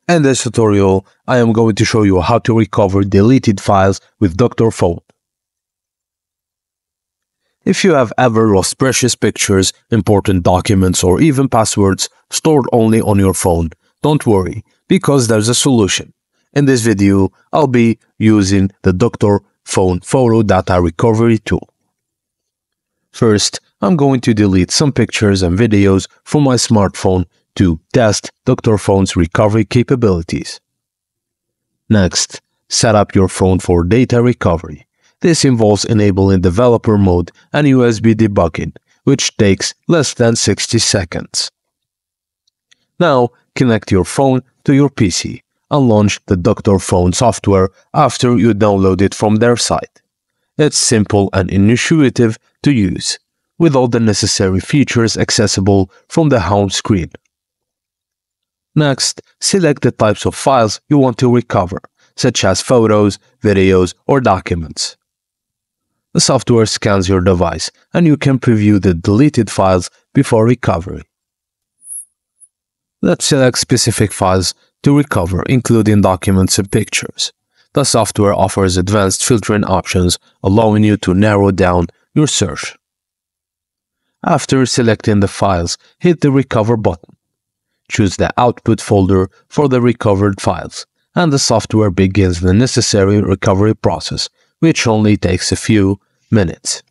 In this tutorial, I am going to show you how to recover deleted files with Dr. Phone. If you have ever lost precious pictures, important documents, or even passwords stored only on your phone, don't worry, because there's a solution. In this video, I'll be using the Dr. Phone Photo Data Recovery tool. First, I'm going to delete some pictures and videos from my smartphone to test Dr. Phone's recovery capabilities. Next, set up your phone for data recovery. This involves enabling developer mode and USB debugging, which takes less than 60 seconds. Now, connect your phone to your PC and launch the Dr. Phone software after you download it from their site. It's simple and intuitive to use, with all the necessary features accessible from the home screen. Next, select the types of files you want to recover, such as photos, videos, or documents. The software scans your device, and you can preview the deleted files before recovery. Let's select specific files to recover, including documents and pictures. The software offers advanced filtering options, allowing you to narrow down your search. After selecting the files, hit the Recover button. Choose the output folder for the recovered files, and the software begins the necessary recovery process, which only takes a few minutes.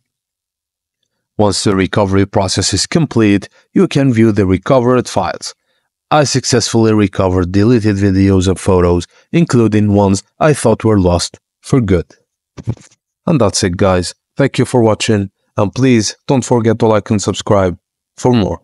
Once the recovery process is complete, you can view the recovered files. I successfully recovered deleted videos and photos, including ones I thought were lost for good. And that's it, guys. Thank you for watching, and please don't forget to like and subscribe for more.